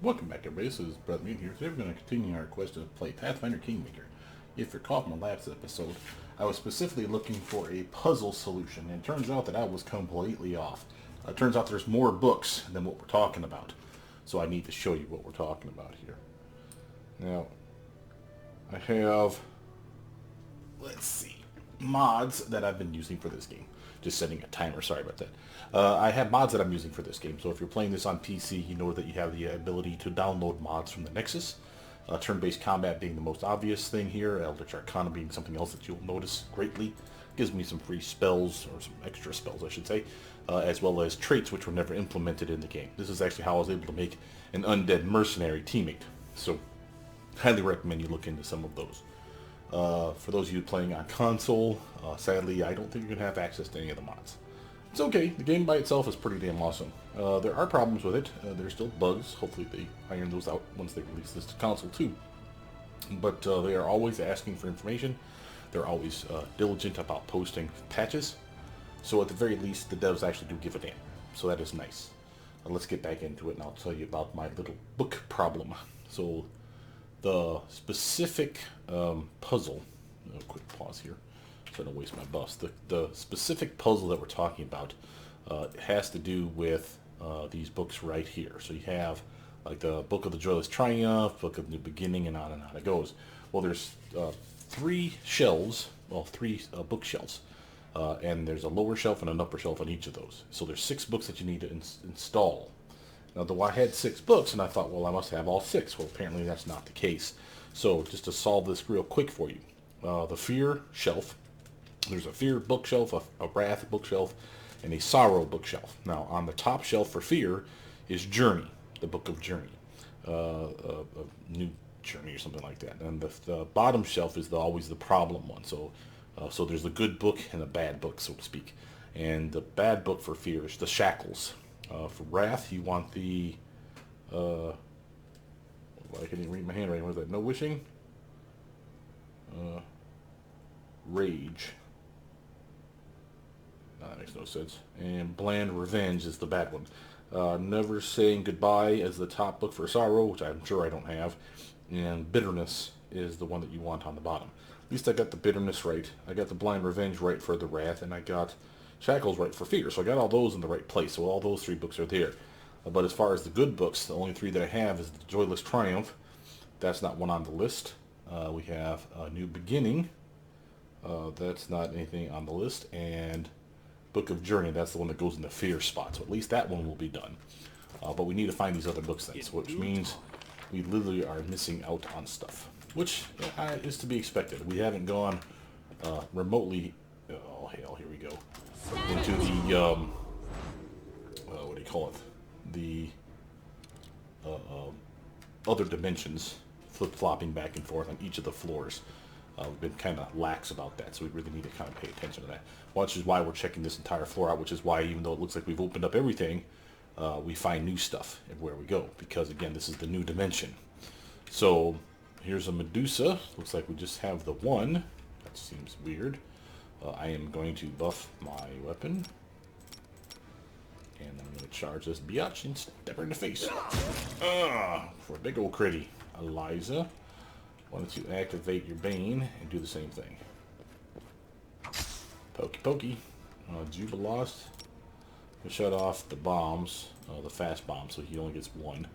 Welcome back everybody, this is Brother Mute here. Today we're going to continue our quest to play Pathfinder Kingmaker. If you recall from the last episode, I was specifically looking for a puzzle solution, and it turns out that I was completely off. It turns out there's more books than what we're talking about, so I need to show you what we're talking about here. Now, I have, let's see, mods that I've been using for this game. Just setting a timer, sorry about that. I have mods that I'm using for this game, so if you're playing this on PC, you know that you have the ability to download mods from the Nexus. Turn-based combat being the most obvious thing here, Eldritch Arcana being something else that you'll notice greatly. Gives me some free spells, or some extra spells I should say, as well as traits which were never implemented in the game. This is actually how I was able to make an undead mercenary teammate, so highly recommend you look into some of those. For those of you playing on console, sadly I don't think you're going to have access to any of the mods. It's okay, the game by itself is pretty damn awesome. There are problems with it, there's still bugs, hopefully they iron those out once they release this to console too. But they are always asking for information, they're always diligent about posting patches, so at the very least the devs actually do give a damn, so that is nice. Let's get back into it and I'll tell you about my little book problem. So the specific puzzle, quick pause here so I don't waste my buffs. The specific puzzle that we're talking about has to do with these books right here. So you have like the Book of the Joyless Triumph, Book of the New Beginning, and on it goes. Well, there's three shelves, well, three bookshelves, and there's a lower shelf and an upper shelf on each of those. So there's 6 books that you need to install. Now, though I had 6 books, and I thought, well, I must have all 6. Well, apparently that's not the case. So, just to solve this real quick for you, the Fear shelf, there's a Fear bookshelf, a Wrath bookshelf, and a Sorrow bookshelf. Now, on the top shelf for Fear is Journey, the Book of Journey, a New Journey or something like that. And the bottom shelf is always the problem one. So, so there's the good book and the bad book, so to speak. And the bad book for Fear is the Shackles. For Wrath, you want the, well, I can't even read my handwriting. What is that? No Wishing? Rage. No, that makes no sense. And Bland Revenge is the bad one. Never Saying Goodbye is the top book for Sorrow, which I'm sure I don't have. And Bitterness is the one that you want on the bottom. At least I got the Bitterness right. I got the Blind Revenge right for the Wrath, and I got Shackles right for Fear, so I got all those in the right place, so all those 3 books are there. But as far as the good books, the only 3 that I have is the Joyless Triumph. That's not one on the list. We have a New Beginning. That's not anything on the list. And Book of Journey, that's the one that goes in the Fear spot, so at least that one will be done. But we need to find these other books then, which means we literally are missing out on stuff, which is to be expected. We haven't gone remotely, oh hell, here we go, into the, what do you call it, the other dimensions, flip-flopping back and forth on each of the floors. We've been kind of lax about that, so we really need to kind of pay attention to that. Which is why we're checking this entire floor out, which is why, even though it looks like we've opened up everything, we find new stuff everywhere we go, because again, this is the new dimension. So here's a Medusa. Looks like we just have the one. That seems weird. I am going to buff my weapon, and I'm going to charge this biatch and step her in the face. For a big old critty. Eliza, why don't you activate your Bane and do the same thing. Pokey pokey. Jubilost will shut off the bombs, the fast bomb, so he only gets 1.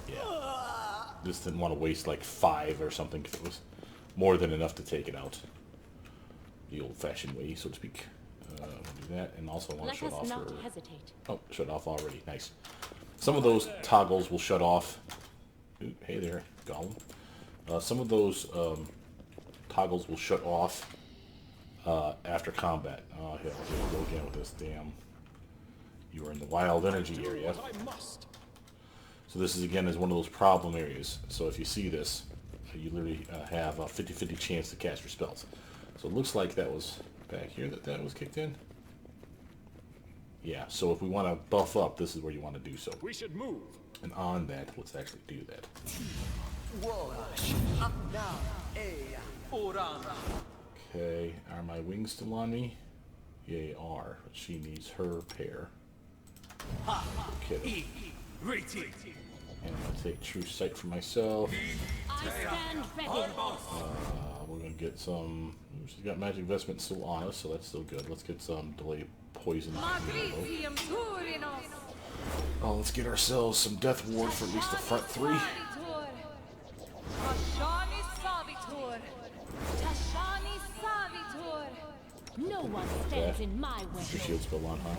Yeah. Just didn't want to waste like 5 or something, because it was more than enough to take it out. The old-fashioned way, so to speak. We'll do that, and also I want to shut off her... Oh, shut off already. Nice. Some of those toggles will shut off... Ooh, hey there, Gollum. Some of those toggles will shut off after combat. Oh, hell, here we go again with this damn... You are in the wild energy area. So this is, again, is one of those problem areas. So if you see this, you literally have a 50-50 chance to cast your spells. So it looks like that was back here that was kicked in. Yeah, so if we want to buff up, this is where you want to do so. We should move. And on that, let's actually do that. Okay, are my wings still on me? Yeah, they are. But she needs her pair. Okay. And I'm going to take True Sight for myself. I stand ready. We're going to get some... She's got Magic Investment still on us, so that's still good. Let's get some Delay Poison. Oh, let's get ourselves some Death Ward for at least the front three. No one stands in my way. Your shield spell on, huh?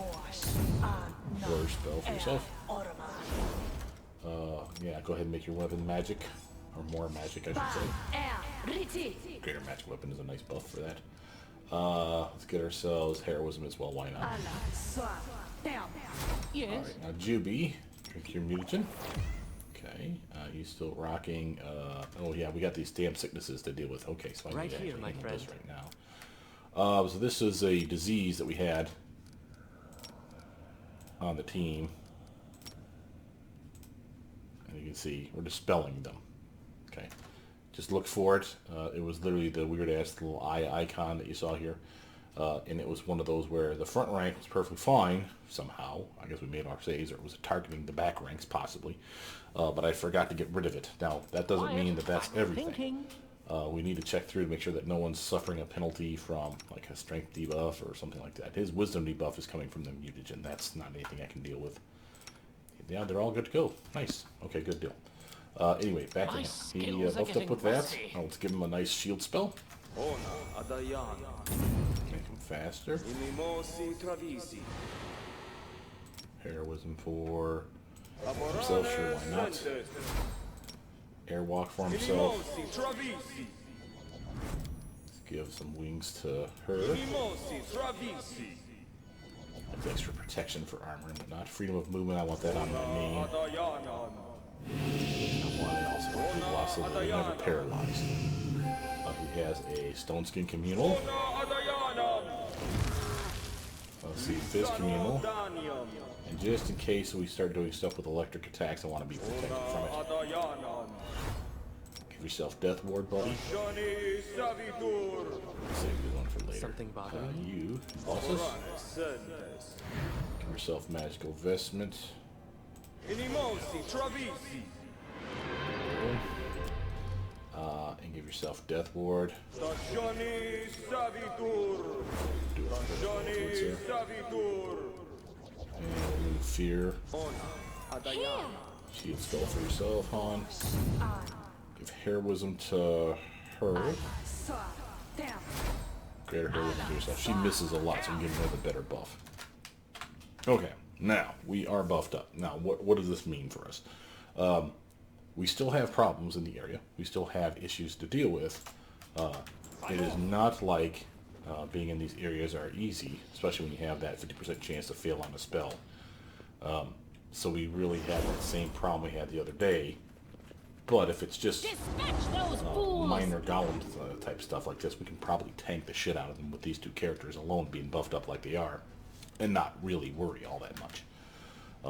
Blur spell for yourself. Yeah, go ahead and make your weapon magic. Or more magic, I should say. Greater magic weapon is a nice buff for that. Let's get ourselves Heroism as well, why not? Yes. Alright, now Juby, drink your mutagen. Okay, he's still rocking, oh yeah, we got these damn sicknesses to deal with. Okay, so I need to actually handle this right now. So this is a disease that we had on the team. And you can see, we're dispelling them. Okay, just look for it. It was literally the weird-ass little eye icon that you saw here. And it was one of those where the front rank was perfectly fine, somehow. I guess we made our saves, or it was targeting the back ranks, possibly. But I forgot to get rid of it. Now, that doesn't mean that that's everything. We need to check through to make sure that no one's suffering a penalty from, like, a strength debuff or something like that. His wisdom debuff is coming from the mutagen. That's not anything I can deal with. Yeah, they're all good to go. Nice. Okay, good deal. Anyway, back to him. He buffed up with that. Now let's give him a nice shield spell. Make him faster. Heroism for himself, sure, why not? Airwalk for himself. Let's give some wings to her. That's extra protection for armor and whatnot. Freedom of movement, I want that on my name. I also want to lost so that we're never paralyzed. He has a Stone Skin Communal. Let's see, Fizz Communal. And just in case we start doing stuff with electric attacks, I want to be protected from it. Give yourself Death Ward, buddy. Save this one for later. Something bothering you, bosses. Give yourself Magical Vestment. And give yourself Death Ward. Do it and remove Fear. Shield spell for yourself, Han. Give Heroism to her. Greater Heroism to yourself. She misses a lot, so I'm giving her the better buff. Okay, now we are buffed up. Now, what does this mean for us? We still have problems in the area. We still have issues to deal with. It is not like being in these areas are easy, especially when you have that 50% chance to fail on a spell. So we really have that same problem we had the other day. But if it's just minor golem type stuff like this, we can probably tank the shit out of them with these two characters alone being buffed up like they are, and not really worry all that much.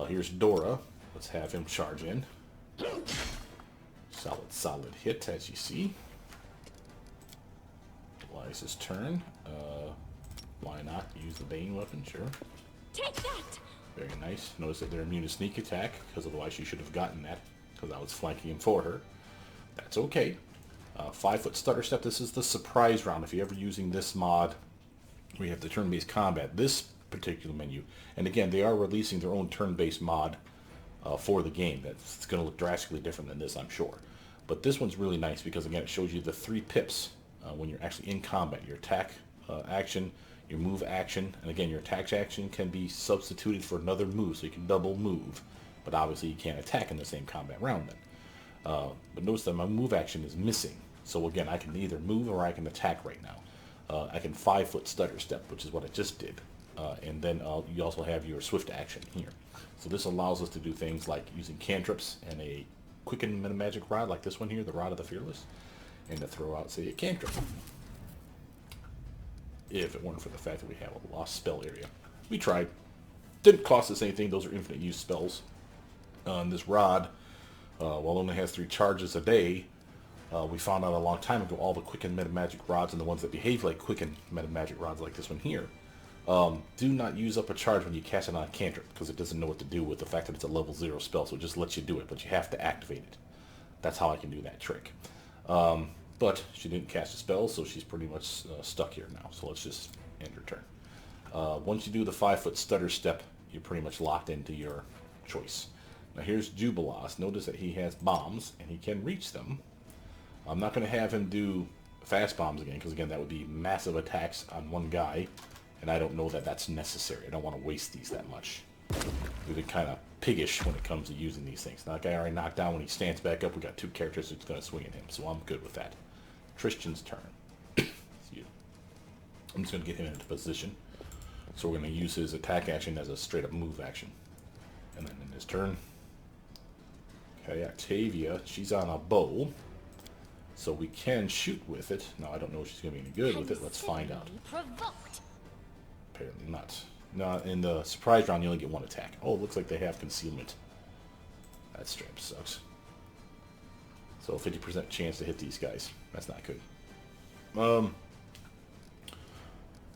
Here's Dora. Let's have him charge in. Solid hit, as you see. Eliza's turn. Why not use the Bane weapon? Sure. Take that. Very nice. Notice that they're immune to sneak attack, because otherwise she should have gotten that, because I was flanking him for her. That's okay. 5-foot stutter step. This is the surprise round. If you're ever using this mod, we have the turn-based combat. This particular menu, and again, they are releasing their own turn-based mod for the game. That's going to look drastically different than this, I'm sure. But this one's really nice because, again, it shows you the 3 pips when you're actually in combat. Your attack action, your move action, and again, your attack action can be substituted for another move, so you can double move. But obviously, you can't attack in the same combat round then. But notice that my move action is missing. So again, I can either move or I can attack right now. I can 5-foot stutter step, which is what I just did. And then you also have your swift action here. So this allows us to do things like using cantrips and a quicken metamagic rod like this one here, the Rod of the Fearless, and to throw out, say, a cantrip. If it weren't for the fact that we have a lost spell area. We tried. Didn't cost us anything. Those are infinite use spells. This rod, while it only has 3 charges a day, we found out a long time ago all the quicken metamagic rods and the ones that behave like quicken metamagic rods like this one here Do not use up a charge when you cast it on a cantrip, because it doesn't know what to do with the fact that it's a level 0 spell, so it just lets you do it, but you have to activate it. That's how I can do that trick. But she didn't cast a spell, so she's pretty much stuck here now, so let's just end her turn. Once you do the 5-foot stutter step, you're pretty much locked into your choice. Now here's Jubilas. Notice that he has bombs, and he can reach them. I'm not going to have him do fast bombs again, because again, that would be massive attacks on one guy, and I don't know that that's necessary. I don't want to waste these that much. We've been kind of piggish when it comes to using these things. Now, that guy already knocked down. When he stands back up, we got 2 characters that's going to swing at him, so I'm good with that. Tristan's turn. I'm just going to get him into position. So we're going to use his attack action as a straight-up move action. And then in his turn, okay, Octavia, she's on a bow, so we can shoot with it. Now, I don't know if she's going to be any good with it. Let's find out. Provoked. Apparently not. Now, in the surprise round, you only get 1 attack. Oh, it looks like they have concealment. That straight up sucks. So 50% chance to hit these guys. That's not good.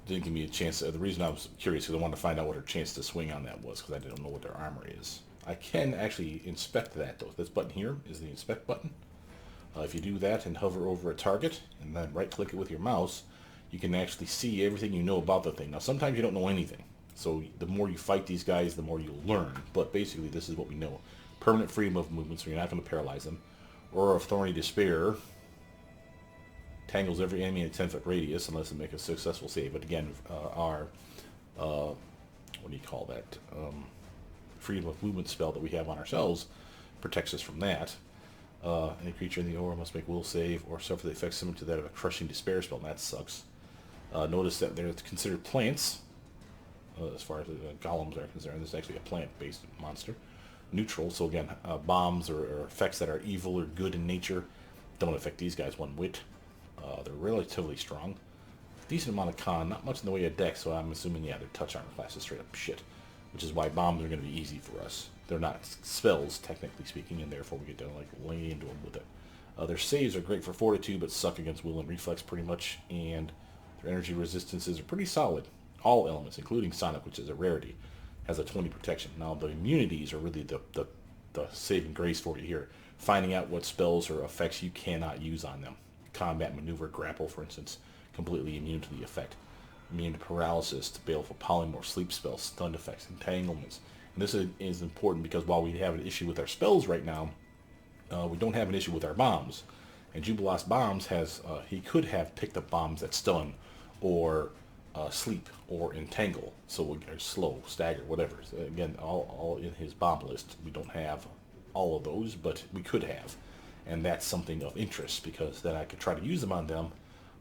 Didn't give me a chance. The reason I was curious because I wanted to find out what her chance to swing on that was, because I didn't know what their armor is. I can actually inspect that, though. This button here is the inspect button. If you do that and hover over a target and then right-click it with your mouse, you can actually see everything you know about the thing. Now, sometimes you don't know anything. So the more you fight these guys, the more you'll learn. But basically, this is what we know. Permanent freedom of movement, so you're not going to paralyze them. Aura of Thorny Despair. Tangles every enemy in a 10-foot radius unless they make a successful save. But again, our, what do you call that? Freedom of movement spell that we have on ourselves protects us from that. Any creature in the aura must make will save or suffer the effects similar to that of a crushing despair spell. That sucks. Notice that they're considered plants. As far as golems are concerned, this is actually a plant-based monster. Neutral, so again, bombs or effects that are evil or good in nature don't affect these guys one whit. They're relatively strong. Decent amount of con, not much in the way of dex, so I'm assuming, yeah, their touch armor class is straight up shit. Which is why bombs are going to be easy for us. They're not spells, technically speaking, and therefore we get to like lay into them with it. Their saves are great for fortitude, but suck against will and reflex pretty much, and their energy resistances are pretty solid. All elements, including Sonic, which is a rarity, has a 20 protection. Now, the immunities are really the saving grace for you here. Finding out what spells or effects you cannot use on them. Combat, maneuver, grapple, for instance, completely immune to the effect. Immune to paralysis, to baleful polymorph, sleep spells, stun effects, entanglements. And this is important because while we have an issue with our spells right now, we don't have an issue with our bombs. And Jubilas bombs has, he could have picked up bombs that stun, or sleep, or entangle, or slow, stagger, whatever. So again, all in his bomb list. We don't have all of those, but we could have. And that's something of interest, because then I could try to use them on them,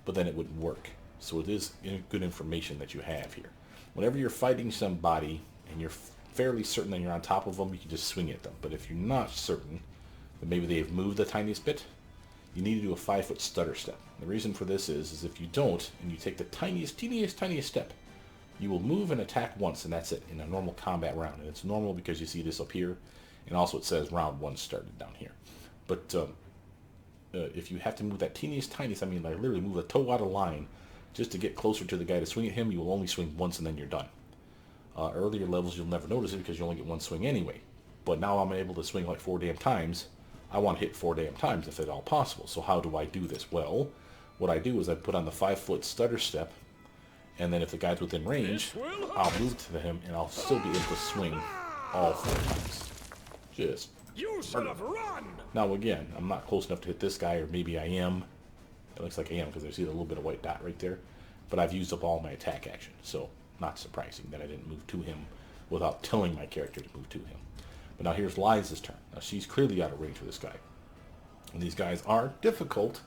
but then it wouldn't work. So it is good information that you have here. Whenever you're fighting somebody, and you're fairly certain that you're on top of them, you can just swing at them. But if you're not certain that maybe they've moved the tiniest bit, you need to do a 5-foot stutter step. The reason for this is if you don't, and you take the tiniest step, you will move and attack once, and that's it, in a normal combat round. And it's normal because you see this up here, and also it says round 1 started down here. But if you have to move that tiniest, I mean, like literally move a toe out of line just to get closer to the guy to swing at him, you will only swing once and then you're done. Earlier levels, you'll never notice it because you only get 1 swing anyway. But now I'm able to swing like 4 damn times. I want to hit 4 damn times if at all possible. So how do I do this? Well, what I do is I put on the 5-foot stutter step, and then if the guy's within range, I'll move to him and I'll still be able to swing all 4 times. Just You should have run! now again, I'm not close enough to hit this guy, or maybe I am. It looks like I am because I see a little bit of white dot right there. But I've used up all my attack action, so not surprising that I didn't move to him without telling my character to move to him. But now here's Liza's turn. Now she's clearly out of range for this guy. And these guys are difficult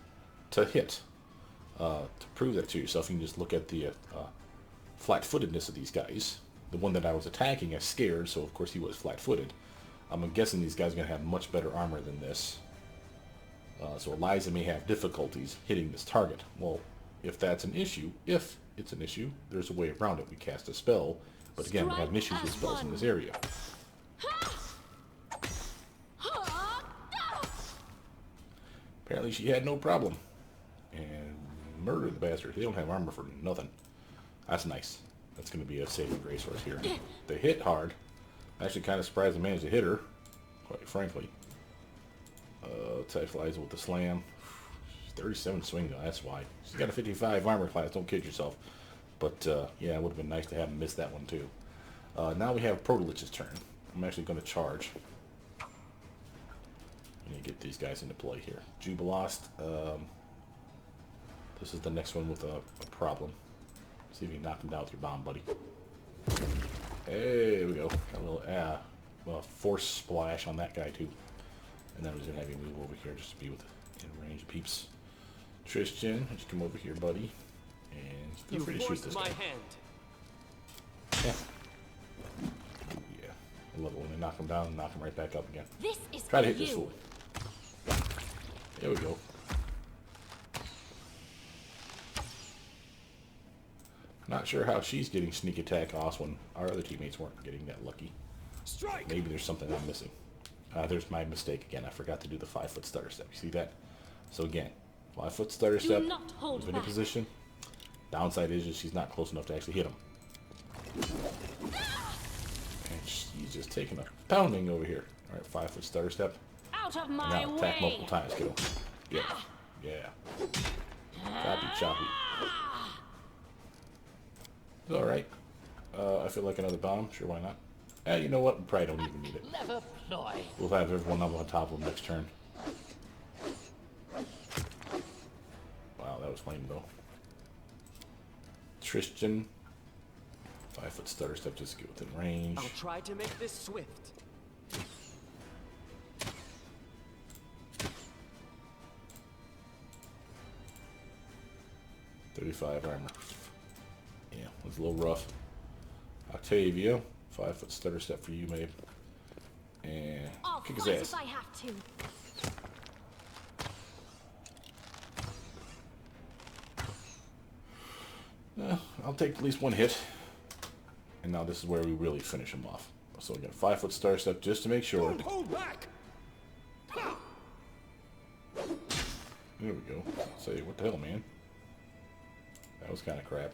to hit. To prove that to yourself, you can just look at the flat-footedness of these guys. The one that I was attacking is scared, so of course he was flat-footed. I'm guessing these guys are going to have much better armor than this. So Eliza may have difficulties hitting this target. Well, if it's an issue, there's a way around it. We cast a spell, but again, we're having issues with spells in this area. Apparently she had no problem. And murdered the bastard. They don't have armor for nothing. That's nice. That's going to be a saving grace for us here. They hit hard. Actually, kind of surprised I managed to hit her, quite frankly. Attack Liza with the slam. 37 swing though, that's why. She's got a 55 armor class, don't kid yourself. But yeah, it would have been nice to have missed that one too. Now we have Protolich's turn. I'm actually going to charge. I'm going to get these guys into play here. Jubilost. This is the next one with a problem. See if you can knock him down with your bomb, buddy. Hey, there we go. Got a little well, force splash on that guy too. And then we're going to have you move over here just to be with in range peeps. Tristan, just come over here, buddy. And feel free to shoot this guy. Yeah. Yeah. I love it when they knock him down and knock him right back up again. This is Try to hit this fool. There we go. Not sure how she's getting sneak attack off when our other teammates weren't getting that lucky. Strike. Maybe there's something I'm missing. There's my mistake again. I forgot to do the 5-foot stutter step. You see that? So again, 5-foot stutter step. Move into position. Downside is she's not close enough to actually hit him. And she's just taking a pounding over here. All right, 5-foot stutter step. Out of my and now attack multiple times, kiddo. Yeah. Yeah. Choppy, choppy. It's alright. I feel like another bomb. Sure, why not? You know what? We probably don't even need it. We'll have everyone up on top of them next turn. Wow, that was lame though. Tristan. 5-foot stutter step just to get within range. I'll try to make this swift. .35 armor. Yeah, it was a little rough. Octavia, 5-foot stutter step for you, maybe. And kick his ass. If I have to. I'll take at least one hit. And now this is where we really finish him off. So we got a 5-foot stutter step just to make sure. Don't hold back. There we go. Say, what the hell, man? That was kind of crap.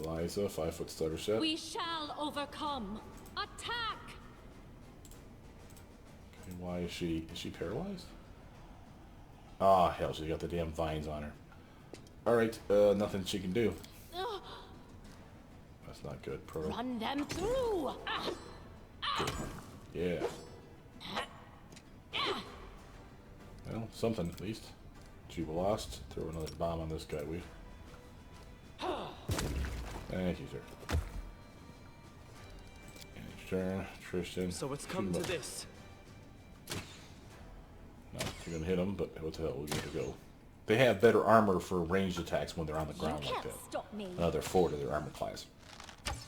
Liza, 5-foot stutter step. We shall overcome. Attack! Okay, why is she paralyzed? Ah, hell, she got the damn vines on her. Alright, nothing she can do. That's not good, Pro. Run them through! Good. Yeah. Well, something at least. Jubilost. Throw another bomb on this guy, we. Thank you, sir. And it's turn. Tristan. So it's come to this. Not you're gonna hit him, but what the hell, we're gonna go. They have better armor for ranged attacks when they're on the ground like that. Stop me. They're 4 to their armor class.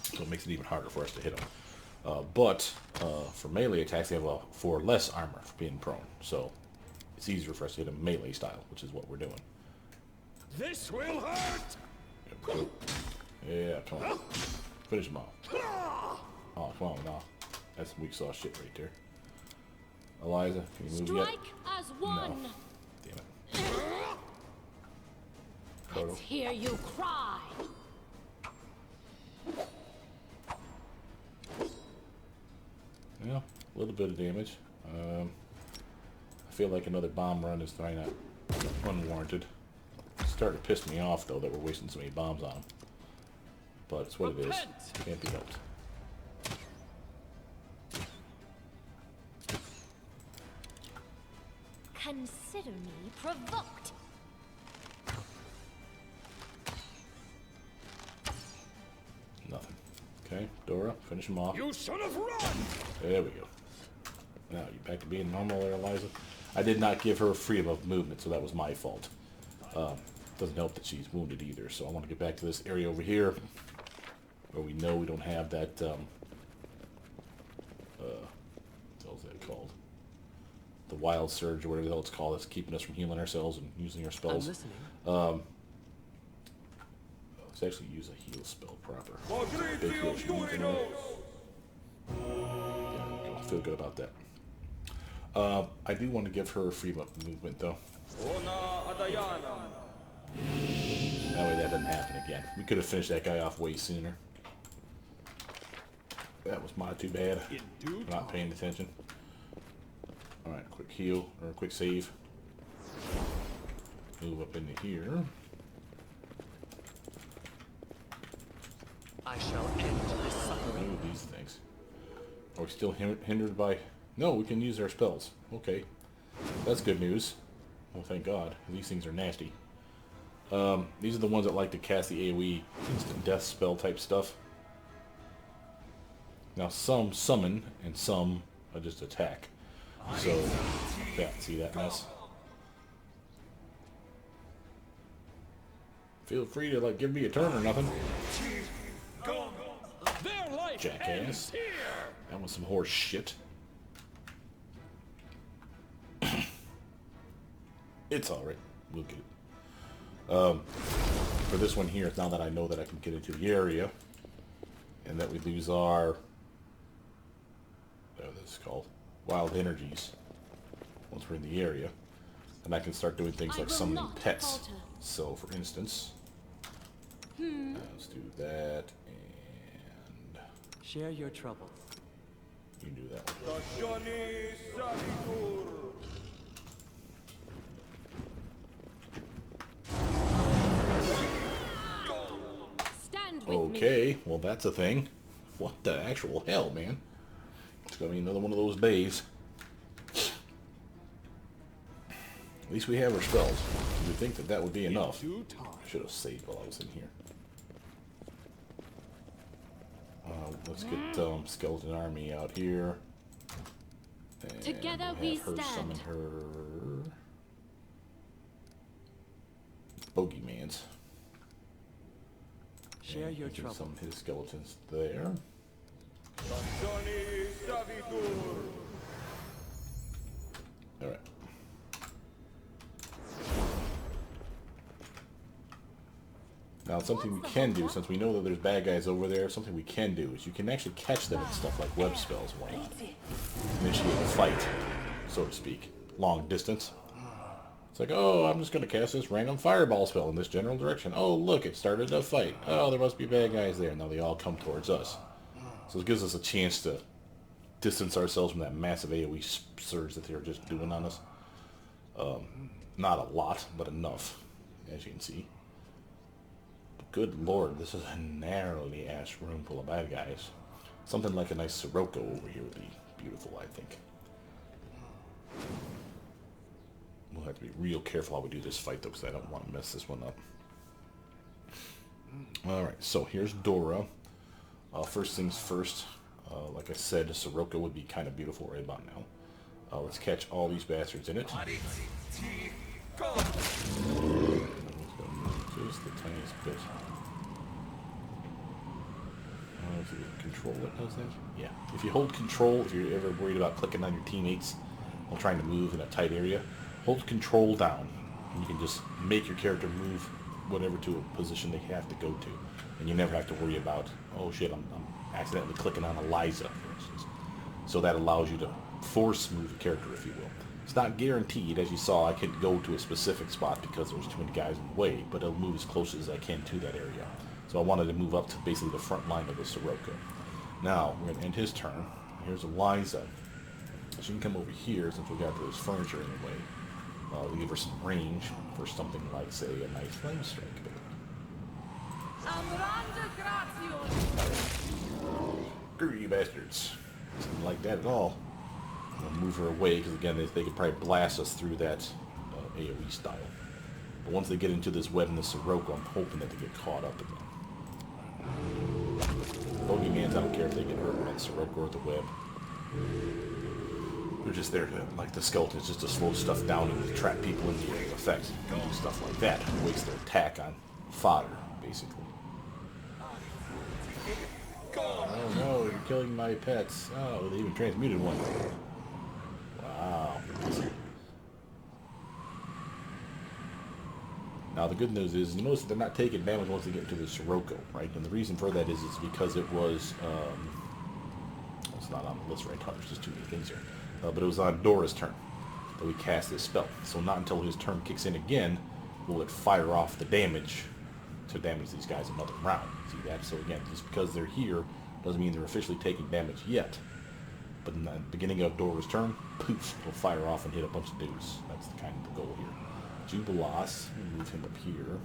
So it makes it even harder for us to hit them. But for melee attacks, they have 4 less armor for being prone. So it's easier for us to hit them melee style, which is what we're doing. This will hurt! Yeah, come on. Finish him off. Oh, come on, no. That's some weak sauce shit right there. Eliza, can you move yet? Strike as one. No. Damn it. Let's hear you cry. Yeah, a little bit of damage. I feel like another bomb run is kind of unwarranted. It's starting to piss me off, though, that we're wasting so many bombs on them. But it's what it is. Can't be helped. Consider me provoked. Nothing. Okay, Dora, finish him off. You should have run! There we go. Now, you back to being normal there, Eliza? I did not give her freedom of movement, so that was my fault. Doesn't help that she's wounded either, so I want to get back to this area over here where we know we don't have that, what the hell is that called? The wild surge, or whatever the hell it's called, that's keeping us from healing ourselves and using our spells. I'm listening. Let's actually use a heal spell proper. Big heal she needs yeah, I feel good about that. I do want to give her freedom of movement, though. That way that doesn't happen again. We could have finished that guy off way sooner. That was my too bad. Not paying attention. Alright, quick heal, or a quick save. Move up into here. I shall end this suffering. Move these things. Are we still hindered by... No, we can use our spells. Okay. That's good news. Well, thank God. These things are nasty. These are the ones that like to cast the AoE instant death spell type stuff. Now some summon and some just attack. So, yeah, see that mess? Feel free to like give me a turn or nothing. Their life Jackass. ends here. That was some horse shit. It's alright. We'll get it. For this one here, now that I know that I can get into the area, and that we lose our, whatever this is called, wild energies, once we're in the area, and I can start doing things like summoning pets. falter. So, for instance, let's do that, and Share your troubles. you can do that one. Stand with me. Okay, well that's a thing. What the actual hell, man? It's gonna be another one of those days. At least we have our spells. You would think that that would be enough. I should have saved while I was in here. Let's get Skeleton Army out here. And Together we'll we have her stand. summon her Bogeymans. Share And your he can troubles. summon his skeletons there. Alright. Now something we can do, since we know that there's bad guys over there, something we can do is you can actually catch them and stuff like web spells and whatnot. Initiate a fight, so to speak. Long distance. It's like, oh, I'm just going to cast this random fireball spell in this general direction. Oh, look, it started a fight. Oh, there must be bad guys there. Now they all come towards us. So it gives us a chance to distance ourselves from that massive AoE surge that they're just doing on us. Not a lot, but enough, as you can see. But good lord, this is a narrowly ass room full of bad guys. Something like a nice Sirocco over here would be beautiful, I think. We'll have to be real careful how we do this fight, though, because I don't want to mess this one up. Alright, so here's Dora. First things first, like I said, Sirocco would be kind of beautiful right about now. Let's catch all these bastards in it. Just the tiniest bit. If you control it, does that? Yeah. If you hold control, if you're ever worried about clicking on your teammates while trying to move in a tight area, hold control down, and you can just make your character move whatever to a position they have to go to, and you never have to worry about, oh shit, I'm accidentally clicking on Eliza, for instance. So that allows you to force move a character, if you will. It's not guaranteed, as you saw. I could go to a specific spot because there's too many guys in the way, but it'll move as close as I can to that area. So I wanted to move up to basically the front line of the Sirocco. Now, we're going to end his turn. Here's Eliza. She can come over here since we got this furniture in the way. We'll give her some range for something like, say, a nice flame strike. Screw you bastards. Something like that at all. We'll move her away because, again, they could probably blast us through that AoE style. But once they get into this web in the Sirocco, I'm hoping that they get caught up again. Bogeymans, I don't care if they get hurt by the Sirocco or the web. They're just there to, like the skeletons, just to slow stuff down and to trap people in the area of effect. And do stuff like that. Waste their attack on fodder, basically. Oh no, you're killing my pets. Oh, they even transmuted one. Wow. Now the good news is, you notice that they're not taking damage once they get into the Sirocco, right? And the reason for that is because it was, it's not on the list right now, there's just too many things here. But it was on Dora's turn that we cast this spell. So not until his turn kicks in again will it fire off the damage to damage these guys another round. See that? So again, just because they're here doesn't mean they're officially taking damage yet. But in the beginning of Dorraj's turn, poof, it'll fire off and hit a bunch of dudes. That's the kind of the goal here. Jubilas, move him up here.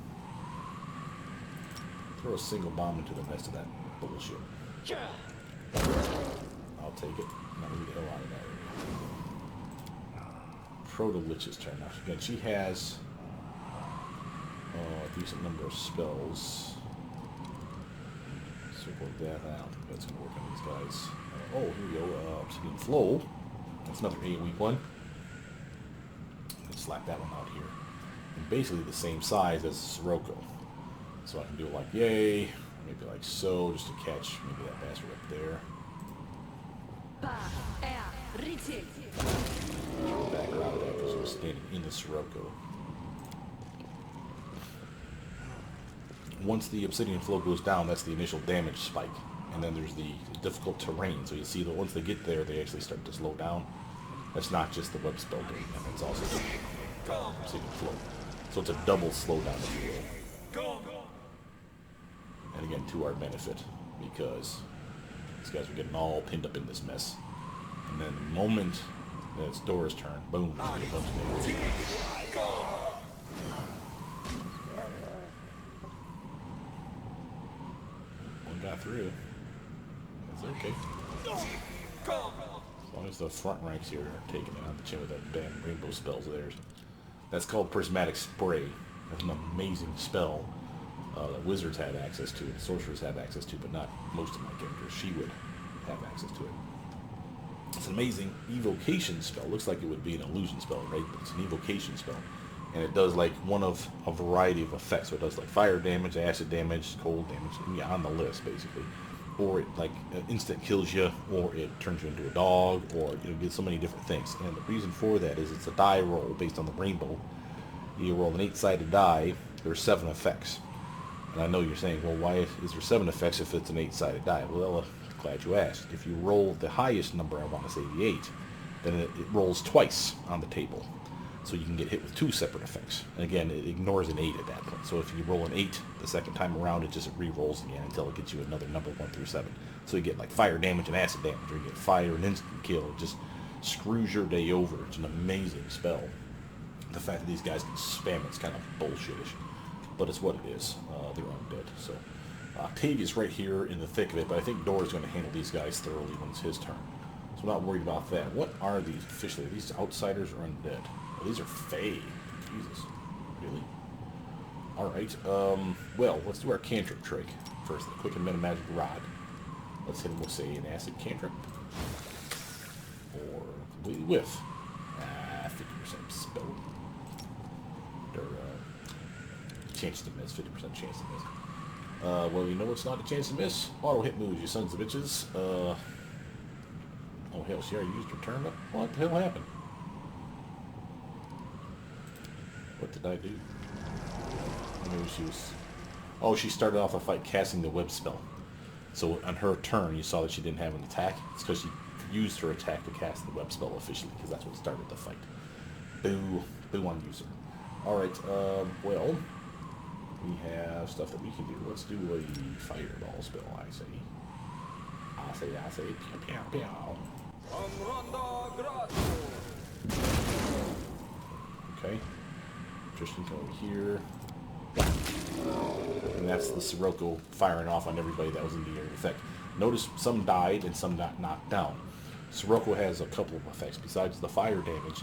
Throw a single bomb into the nest of that bullshit. I'll take it. Now move the hell out of that area. Proto-Lich's turn. Now, again, she has a decent number of spells. Circle of Death. I don't think that's going to work on these guys. Oh, here we go. Obsidian Flow. That's another AoE one. Let's slap that one out here. And basically the same size as Sirocco. So I can do it like yay, maybe like so, just to catch maybe that bastard up there. Back around that because he was standing in the Sirocco. Once the Obsidian Flow goes down, that's the initial damage spike. And then there's the difficult terrain. So you see that once they get there, they actually start to slow down. That's not just the web spell doing that, it's also the Obsidian Flow. So it's a double slowdown, if you will. And again, to our benefit, because these guys are getting all pinned up in this mess. And then the moment that it's Dorraj's turn, boom, we get a bunch of damage. One got through. That's okay. As long as the front ranks here are taking it on the chin with that damn rainbow spells of theirs. That's called Prismatic Spray. That's an amazing spell. That wizards had access to, and sorcerers have access to, but not most of my characters. She would have access to it. It's an amazing evocation spell. Looks like it would be an illusion spell, right? But it's an evocation spell. And it does like one of a variety of effects. So it does like fire damage, acid damage, cold damage, yeah, on the list basically. Or it like instant kills you, or it turns you into a dog, or you get so many different things. And the reason for that is it's a die roll based on the rainbow. You roll an 8-sided die, there's 7 effects. And I know you're saying, well, why is there 7 effects if it's an 8-sided die? Well, glad you asked. If you roll the highest number, I want to say the 8, then it rolls twice on the table. So you can get hit with 2 separate effects. And again, it ignores an 8 at that point. So if you roll an 8 the second time around, it just re-rolls again until it gets you another number 1 through 7. So you get like fire damage and acid damage, or you get fire and instant kill. It just screws your day over. It's an amazing spell. The fact that these guys can spam it's kind of bullshitish. But it's what it is. They're undead. So Octavia's right here in the thick of it, but I think Dorraj's going to handle these guys thoroughly when it's his turn. So I'm not worried about that. What are these officially? Are these outsiders or undead? Oh, these are Fae. Jesus. Really? Alright. Well, let's do our cantrip trick. First, the quick and meta magic rod. Let's hit him with, say, an acid cantrip. Or completely whiff. 50% spell. Or, chance to miss, 50% chance to miss. Well, you know what's not a chance to miss? Auto hit moves, you sons of bitches. Oh hell, she already used her turn up? What the hell happened? What did I do? Maybe she was... Oh, she started off a fight casting the web spell. So on her turn, you saw that she didn't have an attack. It's because she used her attack to cast the web spell officially, because that's what started the fight. Boo. Boo on user. Alright, well... We have stuff that we can do. Let's do a fireball spell, I say. I say, pew, pew, pew. Okay. Tristan, come over here. And that's the Sirocco firing off on everybody that was in the area of effect. Notice some died and some got knocked down. Sirocco has a couple of effects. Besides the fire damage,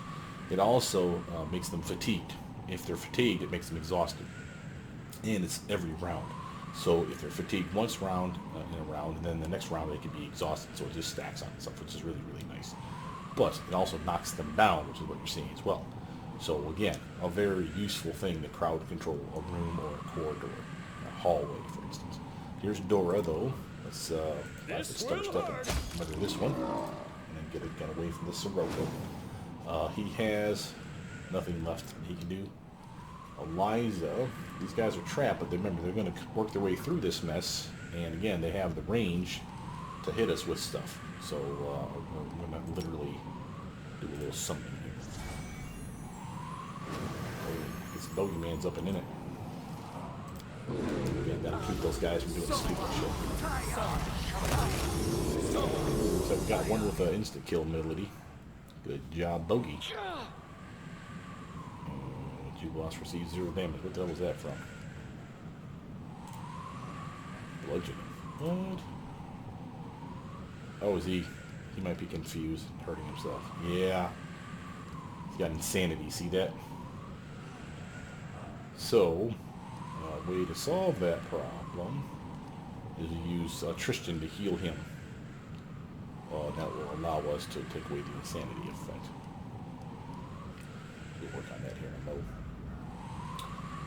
it also makes them fatigued. If they're fatigued, it makes them exhausted. And it's every round. So if they're fatigued once round, in a round, and then the next round they can be exhausted, so it just stacks on itself, which is really, really nice. But it also knocks them down, which is what you're seeing as well. So again, a very useful thing to crowd control a room or a corridor, a hallway, for instance. Here's Dorraj, though. Let's start up and murder this one, and then get away from the Sirocco. He has nothing left he can do. Eliza, these guys are trapped, but remember, they're going to work their way through this mess, and again, they have the range to hit us with stuff. So we're going to literally do a little something here. Oh, this bogeyman's up and in it. Again, gotta keep those guys from doing stupid shit. Looks like we got one with an instant kill ability. Good job, Bogey. Boss receives 0 damage. What the hell was that from? Bludgeoning. What? Oh, is he? He might be confused, hurting himself. Yeah. He's got insanity. See that? So, a way to solve that problem is to use Tristan to heal him. That will allow us to take away the insanity effect. We'll work on that here in a moment.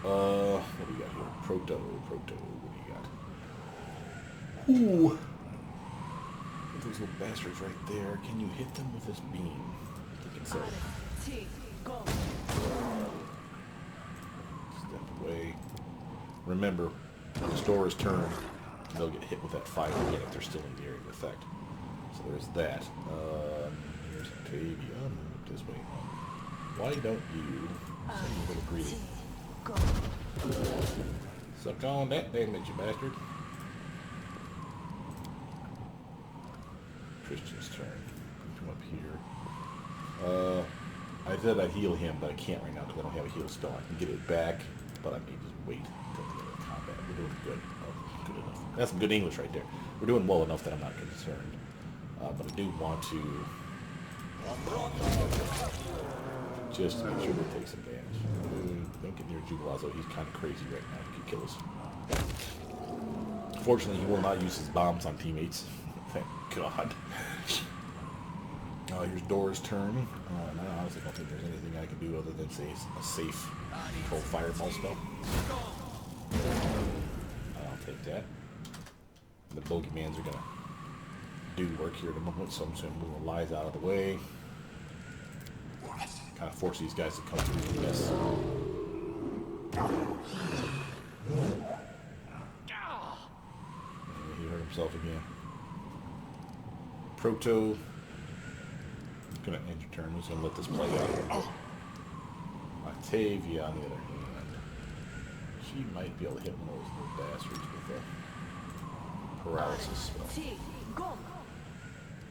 What do we got here? Proto. What do you got? Ooh. Those little bastards right there. Can you hit them with this beam? You can say. Step away. Remember, this door is turned. They'll get hit with that fire again if they're still in the area of effect. So there's that. Here's Octavia. Move this way. Why don't you send a little greedy? Suck on that damage, you bastard. Christian's turn. Come up here. I said I'd heal him, but I can't right now because I don't have a heal spell. I can get it back, but I may just wait until the end of combat. We're doing good. Oh, good enough. That's some good English right there. We're doing well enough that I'm not concerned. But I do want to just to make sure we take some damage. Don't get near Jubilazo. He's kind of crazy right now. He could kill us. Fortunately, he will not use his bombs on teammates. Thank God. Here's Dorraj's turn. And I honestly don't think there's anything I can do other than say a safe control fireball spell. I'll take that. The Bogeymans are gonna do work here at the moment, so I'm just gonna move the lies out of the way. Kind of force these guys to come through this. He hurt himself again. Proto. Gonna end your turn. Who's gonna let this play out? Octavia, on the other hand, she might be able to hit one of those little bastards with a paralysis spell.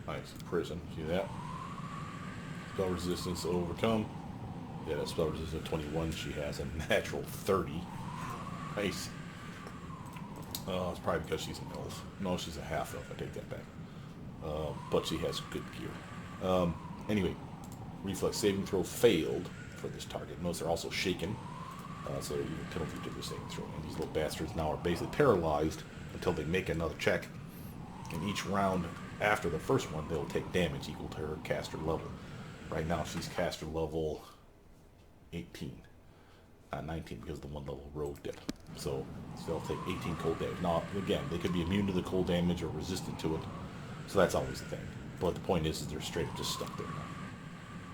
Nice. Prison. See that? Spell resistance to overcome. Yeah, that spell resistance 21. She has a natural 30. Nice. It's probably because she's an elf. No, she's a half elf. I take that back. But she has good gear. Anyway, reflex saving throw failed for this target. Notice they're also shaken. So they're even penalty to their saving throw. And these little bastards now are basically paralyzed until they make another check. And each round after the first one, they'll take damage equal to her caster level. Right now, she's caster level 18. 19 because of the one level rogue dip. So they'll take 18 cold damage. Now, again, they could be immune to the cold damage or resistant to it. So that's always the thing. But the point is they're straight up just stuck there now.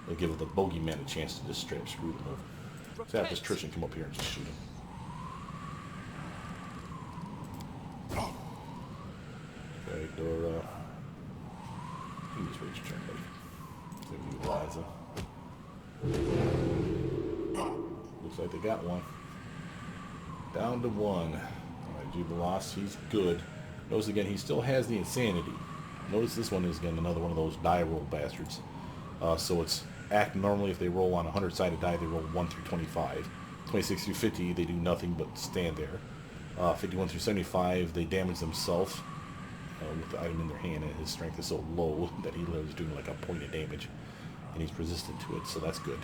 They'll give the bogeyman a chance to just straight up screw them over. So have this Tristan come up here and just shoot him. Okay, Dora. You just wait your turn, buddy. Save you, Eliza. Looks like they got one. Down to one. Alright, Jubilas, he's good. Notice again, he still has the insanity. Notice this one is, again, another one of those die roll bastards. So it's act normally if they roll on a 100-sided die, they roll 1 through 25. 26 through 50, they do nothing but stand there. 51 through 75, they damage themselves with the item in their hand, and his strength is so low that he literally is doing like a point of damage, and he's resistant to it, so that's good.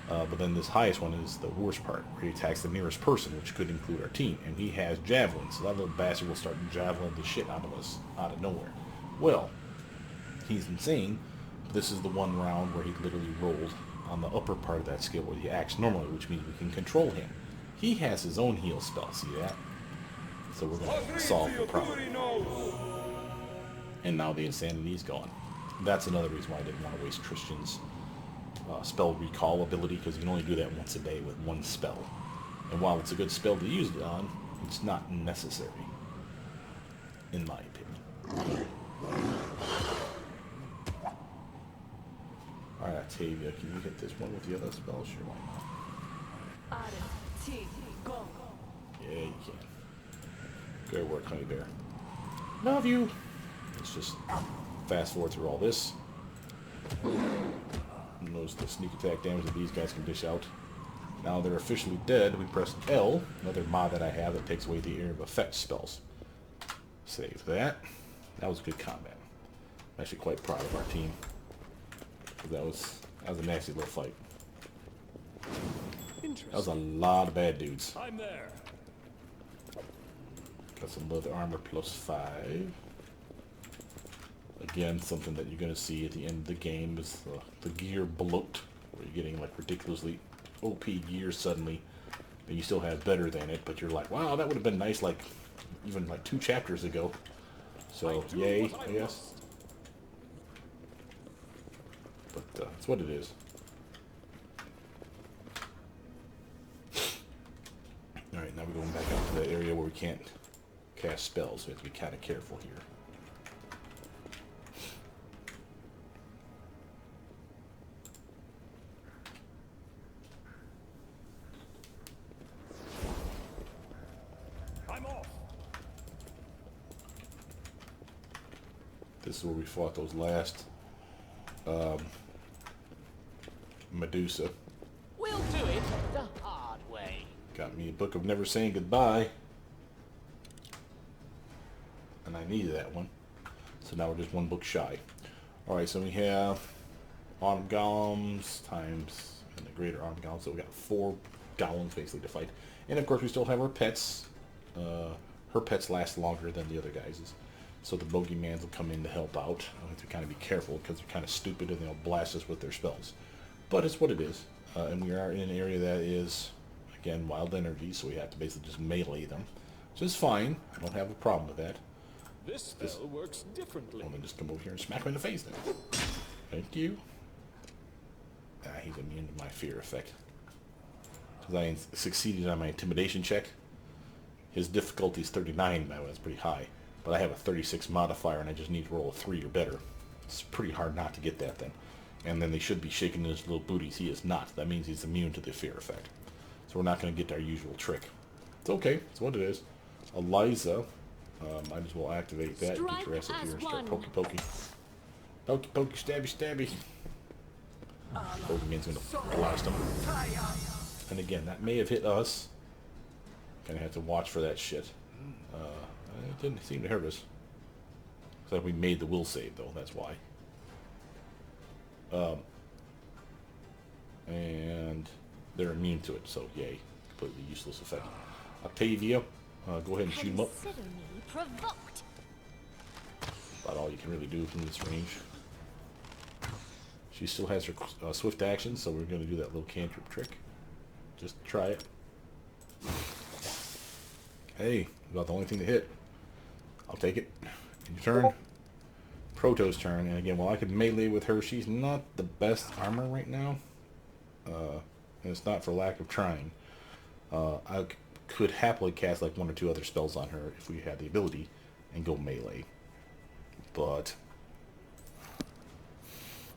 But then this highest one is the worst part, where he attacks the nearest person, which could include our team, and he has javelins, so that little bastard will start javelin the shit out of us out of nowhere. Well, he's insane. This is the one round where he literally rolled on the upper part of that skill where he acts normally, which means we can control him. He has his own heal spell, see that? So we're going to solve the problem. And now the insanity is gone. That's another reason why I didn't want to waste Tristan's spell recall ability, because you can only do that once a day with one spell. And while it's a good spell to use it on, it's not necessary, in my opinion. Alright, Octavia, can you hit this one with the other spell? Sure, why not? Yeah, you can. Good work, honey bear. Love you. Let's just fast forward through all this. Notice the sneak attack damage that these guys can dish out. Now they're officially dead. We press L, another mod that I have that takes away the area of effect spells. Save that. That was good combat. I'm actually quite proud of our team. That was a nasty little fight. That was a lot of bad dudes. I'm there. Got some leather armor +5. Again, something that you're going to see at the end of the game is the gear bloat, where you're getting like ridiculously OP gear suddenly, and you still have better than it, but you're like, wow, that would have been nice like even like 2 chapters ago. So yay, I guess. But that's what it is. Alright, now we're going back out to the area where we can't cast spells. We have to be kind of careful here. I'm off. This is where we fought those last Medusa. We'll do it the hard way. Got me a book of never saying goodbye. And I needed that one. So now we're just 1 book shy. Alright, so we have Autumn Golems times and the Greater Autumn Golems. So we got 4 golems basically to fight. And of course we still have our pets. Her pets last longer than the other guys's. So the bogeyman will come in to help out. I have to kind of be careful because they're kind of stupid and they'll blast us with their spells. But it's what it is. And we are in an area that is, again, wild energy, so we have to basically just melee them. Which is fine. I don't have a problem with that. This spell works differently. I'm going to just come over here and smack him in the face then. Thank you. Ah, he's immune to my fear effect. Because I succeeded on my intimidation check. His difficulty is 39, by the way, that's pretty high. But I have a 36 modifier and I just need to roll a 3 or better. It's pretty hard not to get that then. And then they should be shaking his little booties. He is not. That means he's immune to the fear effect. So we're not going to get our usual trick. It's okay. It's what it is. Eliza, might as well activate that. Get your ass up here and start pokey pokey. Pokey pokey, stabby stabby. Pokemon's going to blast him. And again, that may have hit us. Gonna have to watch for that shit. It didn't seem to hurt us. It's like we made the will save though, that's why. And they're immune to it, so yay. Completely useless effect. Octavia, go ahead and shoot him up. Consider me provoked. About all you can really do from this range. She still has her swift action, so we're going to do that little cantrip trick. Just try it. Hey, about the only thing to hit. I'll take it. Your turn. Proto's turn, and again, while I could melee with her, she's not the best armor right now. And it's not for lack of trying. I could happily cast like 1 or 2 other spells on her if we had the ability and go melee. But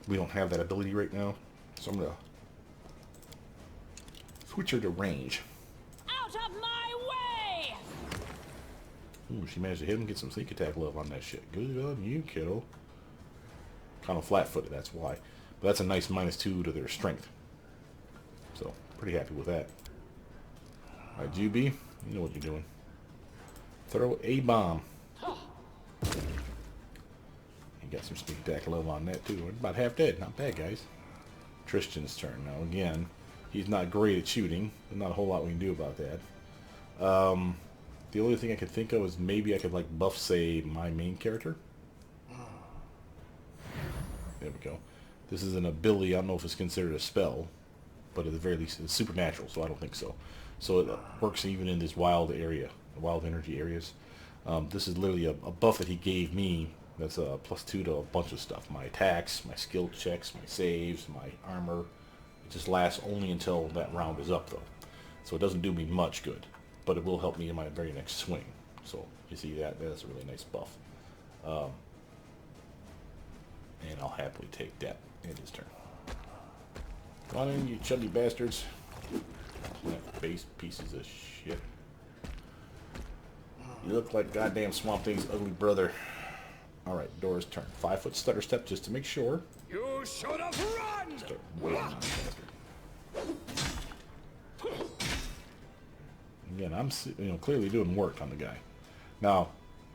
we don't have that ability right now, so I'm going to switch her to range. Out of my way! Ooh, she managed to hit him, get some sneak attack love on that shit. Good on you, kiddo. Kind of flat-footed, that's why. But that's a nice -2 to their strength. So, pretty happy with that. Alright, GB, you know what you're doing. Throw a bomb. You got some sneak attack love on that too. We're about half dead. Not bad, guys. Tristan's turn. Now, again, he's not great at shooting. There's not a whole lot we can do about that. The only thing I could think of is maybe I could like buff, say, my main character. There we go. This is an ability. I don't know if it's considered a spell, but at the very least it's supernatural, so I don't think so. So it works even in this wild area, wild energy areas. This is literally a buff that he gave me. That's a +2 to a bunch of stuff. My attacks, my skill checks, my saves, my armor. It just lasts only until that round is up, though. So it doesn't do me much good, but it will help me in my very next swing. So you see that? That's a really nice buff. And I'll happily take that in his turn. Come on in, you chubby bastards. Base pieces of shit. You look like goddamn Swamp Thing's ugly brother. Alright, Dorraj's turn. 5-foot stutter step just to make sure. You should have run! Start wailing on this bastard. Again, I'm clearly doing work on the guy. Now,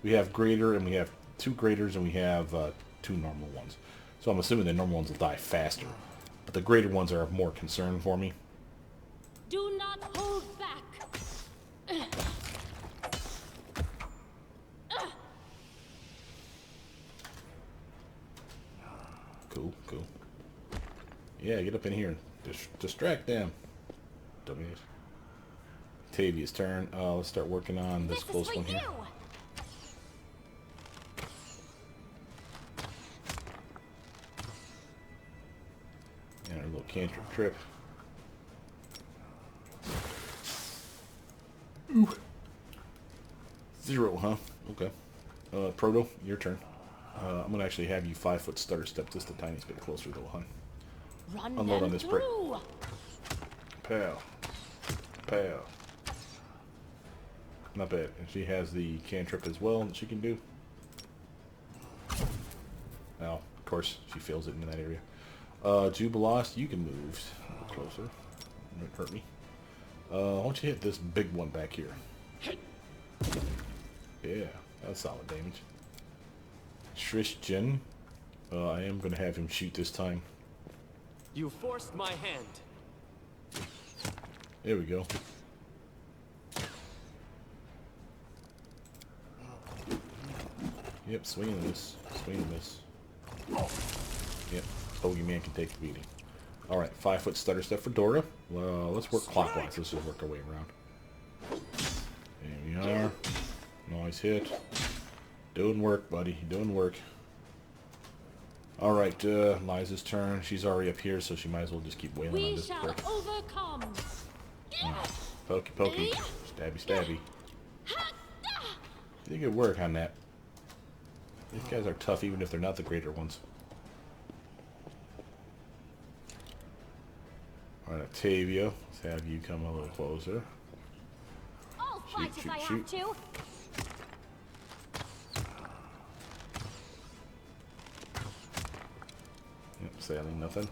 we have greater, and we have 2 graders, and we have 2 normal ones. So I'm assuming the normal ones will die faster. But the greater ones are of more concern for me. Do not hold back. Cool, cool. Yeah, get up in here and distract them. Dummies. Tavia's turn. Let's start working on this close one here. And our little cantrip trip. Ooh. 0, huh? Okay. Proto, your turn. I'm gonna actually have you 5-foot stutter step just the tiniest bit closer though, huh? Run Unload them on this brick. through. Pow. Pow. Not bad. And she has the cantrip as well that she can do. Now, of course, she fails it in that area. Jubilost, you can move a little closer. It hurt me. Why don't you hit this big one back here? Yeah, that's solid damage. Tristan, I am going to have him shoot this time. You forced my hand. There we go. Yep, swing and miss. Swing and miss. Yep, Bogeyman can take the beating. Alright, 5-foot stutter step for Dora. Let's work clockwise. Let's just work our way around. There we are. Nice hit. Doing work, buddy. Doing work. Alright, Liza's turn. She's already up here, so she might as well just keep wailing on We this shall brick. overcome. Pokey, pokey. Stabby, stabby. Did good work on that. These guys are tough, even if they're not the greater ones. Alright, Octavia. Let's have you come a little closer. I'll fight if I have to. Yep, sailing, nothing.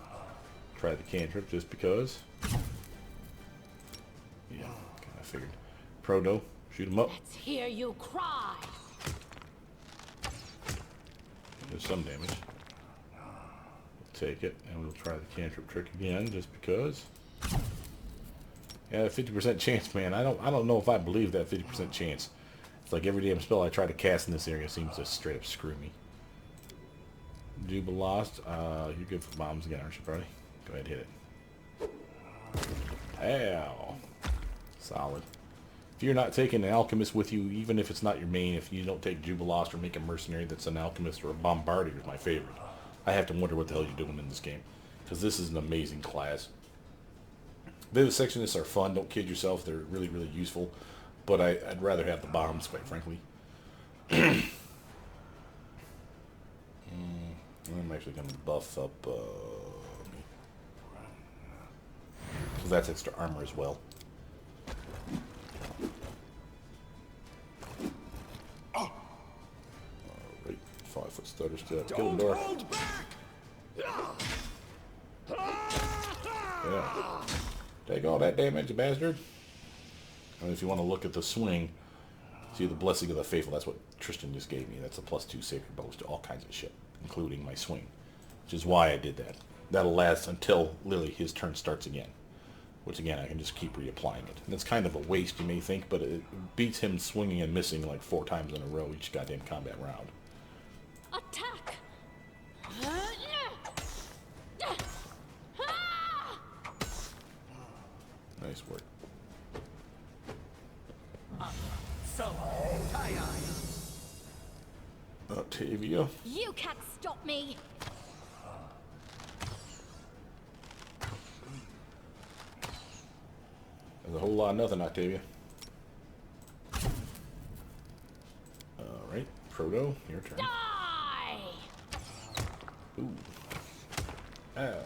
Try the cantrip just because. Yeah, kind of figured. Proto, shoot him up. Let's hear you cry. There's some damage. We'll take it, and we'll try the cantrip trick again, just because. Yeah, 50% chance, man. I don't know if I believe that 50% chance. It's like every damn spell I try to cast in this area seems to straight up screw me. Jubilost, you're good for bombs again, aren't you, buddy? Go ahead, hit it. Ow. Solid. If you're not taking an alchemist with you, even if it's not your main, if you don't take Jubilost or make a mercenary that's an alchemist or a bombardier is my favorite. I have to wonder what the hell you're doing in this game. Because this is an amazing class. Vivisectionists are fun, don't kid yourself, they're really, really useful. But I'd rather have the bombs, quite frankly. I'm actually going to buff up because that's extra armor as well. Alright, 5-foot stutter step. Kill him, Dora. Yeah. Take all that damage, you bastard. And if you want to look at the swing, see the Blessing of the Faithful. That's what Tristan just gave me. That's a +2 sacred bows to all kinds of shit, including my swing. Which is why I did that. That'll last until literally his turn starts again. Which again, I can just keep reapplying it. And it's kind of a waste, you may think, but it beats him swinging and missing like 4 times in a row each goddamn combat round. Attack! Nice work. Octavia. You can't stop me. There's a whole lot of nothing, Octavia. Alright, Proto, your turn. Die! Ooh. Ow.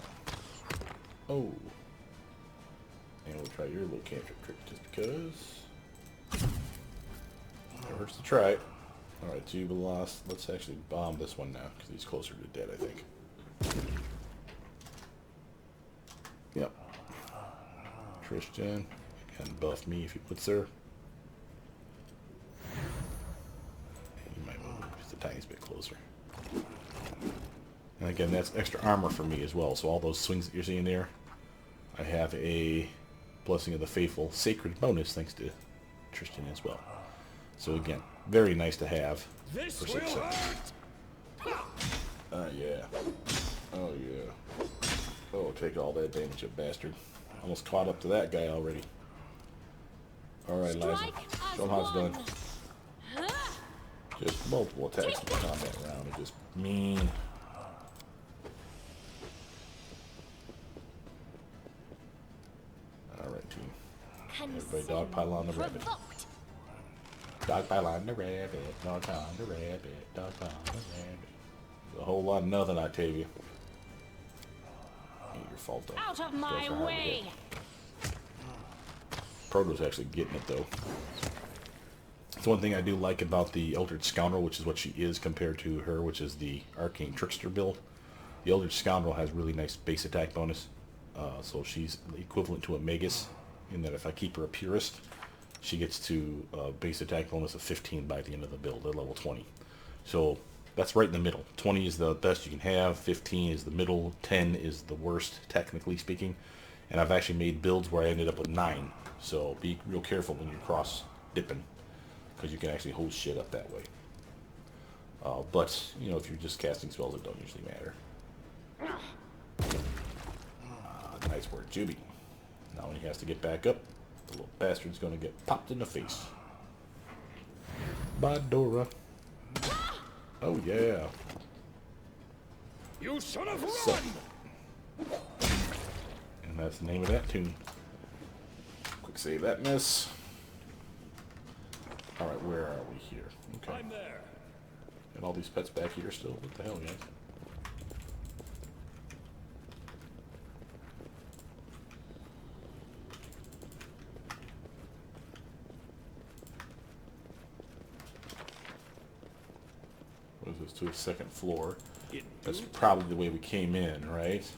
Oh. And we'll try your little cantrip trick just because. There hurts to try it. Alright, Jubilos. Let's actually bomb this one now, because he's closer to dead, I think. Yep. Christian. Can buff me if he puts her. He might move just a tiny bit closer. And again, that's extra armor for me as well. So all those swings that you're seeing there, I have a Blessing of the Faithful sacred bonus thanks to Tristan as well. So again, very nice to have This for 6 will seconds. Yeah. Oh yeah. Oh, take all that damage, you bastard. Almost caught up to that guy already. Alright, Liza. Show him how it's done. Just multiple attacks in the combat round are just mean. Alright, team. Everybody dogpile on the rabbit. Dogpile on the rabbit. Dogpile on the rabbit. Dogpile on the rabbit. There's a whole lot of nothing, I tell you. Ain't your fault, though. Out of my way! Proto's actually getting it, though. That's one thing I do like about the Eldritch Scoundrel, which is what she is compared to her, which is the Arcane Trickster build. The Eldritch Scoundrel has really nice base attack bonus. So she's equivalent to a Magus, in that if I keep her a Purist, she gets to base attack bonus of 15 by the end of the build at level 20. So that's right in the middle. 20 is the best you can have, 15 is the middle, 10 is the worst, technically speaking. And I've actually made builds where I ended up with 9. So be real careful when you're cross dipping, because you can actually hold shit up that way. But, you know, if you're just casting spells, it don't usually matter. Nice work, Juby. Now when he has to get back up, the little bastard's going to get popped in the face. Bye, Dora. Oh, yeah. You should have So, run! and that's the name of that tune. Quick save that miss. Alright, where are we here? Okay. I'm there. And all these pets back here still? What the hell, guys? What is this, to the second floor? That's probably the way we came in, right?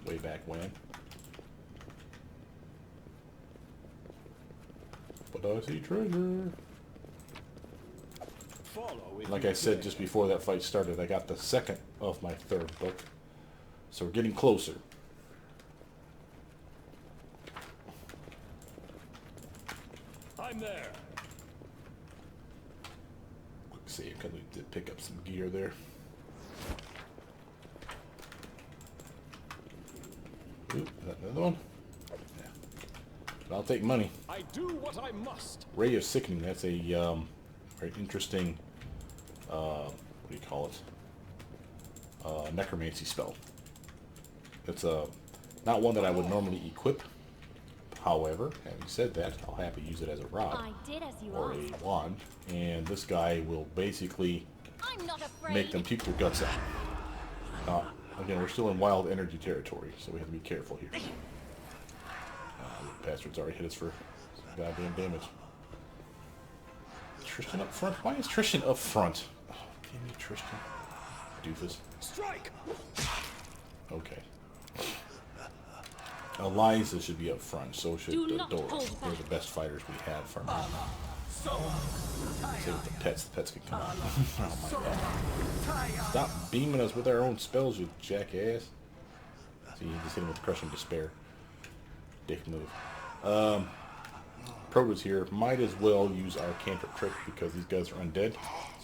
Way back when. But I see treasure. Follow if Like you I said dare. just before that fight started, I got the second of my third book. So we're getting closer. I'm there. Quick save, because we did pick up some gear there. Ooh, is that another one? Yeah. But I'll take money. I do what I must. Ray of Sickening, that's a very interesting, what do you call it? Necromancy spell. It's not one that I would normally equip. However, having said that, I'll happily use it as a rod I did as you or asked. a wand, and this guy will basically I'm not afraid. make them puke their guts out. Again, we're still in wild energy territory, so we have to be careful here. The bastard's already hit us for some goddamn damage. Tristan up front? Why is Tristan up front? Oh, damn you, Tristan. Doofus. Strike! Okay. Eliza should be up front, so should Do the not Dorraj. hold They're back. the best fighters we have for now. Save the pets can come out. Oh my god. Stop beaming us with our own spells, you jackass. See, you just hit him with Crushing Despair. Dick move. Proto's here. Might as well use our cantrip trick because these guys are undead.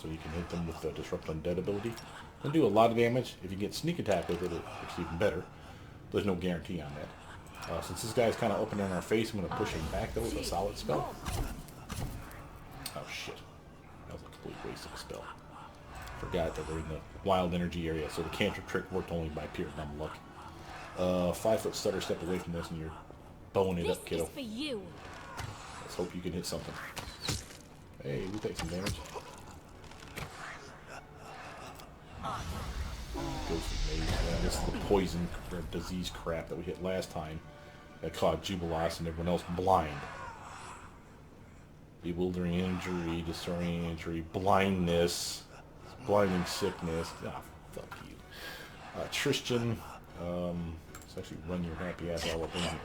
So you can hit them with the Disrupt Undead ability. It'll do a lot of damage. If you get sneak attack with it, it's even better. There's no guarantee on that. Since this guy's kind of up in our face, I'm going to push him back though with a solid spell. Oh shit. That was a complete waste of a spell. Forgot that we're in the wild energy area, so the cantrip trick worked only by pure dumb luck. 5 foot stutter step away from this and you're bowing it This up, kiddo. is for you. Let's hope you can hit something. Hey, we take some damage. Ghostly maze. Yeah, this is the poison or disease crap that we hit last time that caught Jubilos and everyone else blind. Bewildering injury, disorienting injury, blindness, blinding sickness. Ah, fuck you. Tristan, let's actually run your happy ass all up in here.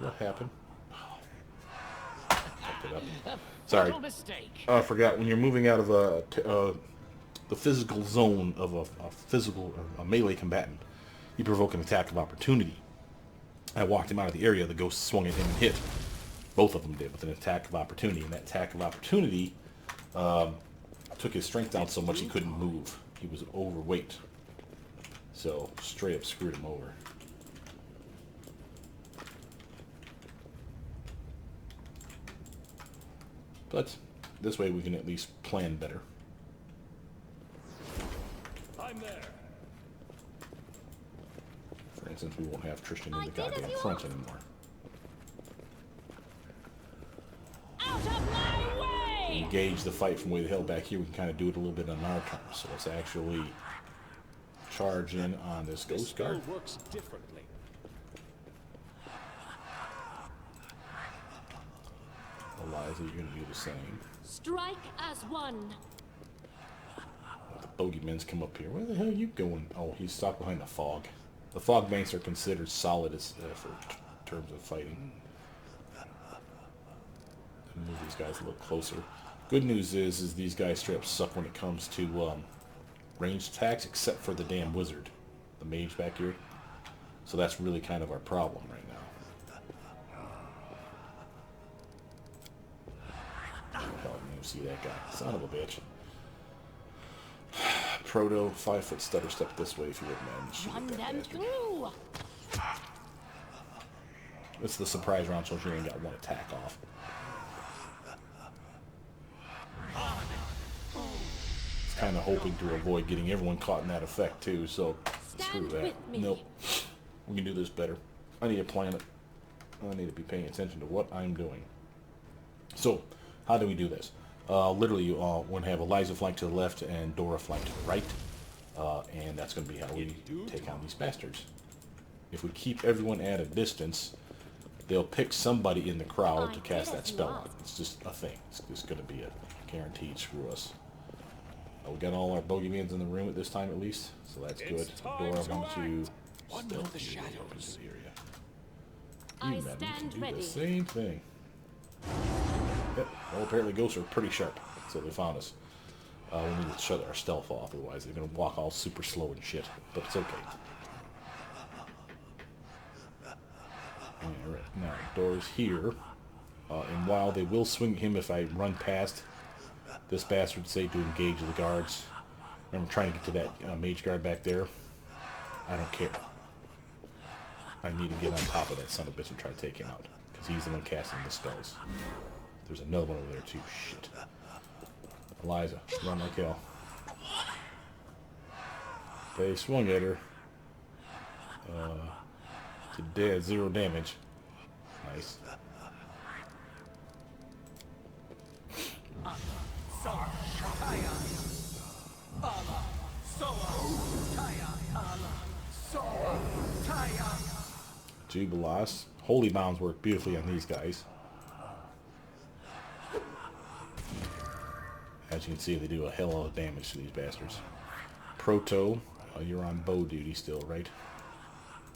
What happened? Fucked it up. Sorry. Fatal mistake. I forgot, when you're moving out of the physical zone of a melee combatant, you provoke an attack of opportunity. I walked him out of the area, the ghost swung at him and hit. Both of them did, with an attack of opportunity. And that attack of opportunity took his strength down so much he couldn't move. He was overweight. So, straight up screwed him over. But this way we can at least plan better. I'm there. For instance, we won't have Tristan in I the did as goddamn you front asked. anymore. Out of my way! Engage the fight from way the hell back here. We can kind of do it a little bit on our terms. So let's actually charge in on this This ghost guard. spell works differently. Eliza, you're going to do the same. Strike as one. The bogeymen's come up here. Where the hell are you going? Oh, he's stuck behind the fog. The fog banks are considered solid as, for terms of fighting. Move these guys a little closer. Good news is these guys straight up suck when it comes to ranged attacks, except for the damn wizard, the mage back here. So that's really kind of our problem right now. Oh, you see that guy? Son of a bitch. Proto, 5-foot stutter step this way if you wouldn't mind. Shoot Run that them bastard. through. It's the surprise round, so she ain't got one attack off. It's kind of hoping to avoid getting everyone caught in that effect too, so screw Stand that. with me. Nope. We can do this better. I need to plan it. I need to be paying attention to what I'm doing. So, how do we do this? Literally, you want to have Eliza flank to the left and Dora flank to the right. And that's going to be how we take on these bastards. If we keep everyone at a distance, they'll pick somebody in the crowd to cast that spell on. It's just a thing. It's just going to be a guaranteed screw us. We got all our bogeymans in the room at this time at least, so that's good. It's time Dora, to I'm going to One stealth with the you over shadows. to the area. I You, madam, stand can do ready. the same thing. Yep. Well, apparently ghosts are pretty sharp, so they found us. We need to shut our stealth off, otherwise they're going to walk all super slow and shit. But it's okay. Alright, now, Dora's here. And while they will swing at him if I run past, this bastard say to engage the guards. Remember trying to get to that mage guard back there? I don't care. I need to get on top of that son of a bitch and try to take him out. Because he's the one casting the spells. There's another one over there too. Shit. Eliza, run like hell. They swung at her. To dead, 0 damage. Nice. Jubilas. Holy bounds work beautifully on these guys. As you can see, they do a hell of damage to these bastards. Proto, you're on bow duty still, right?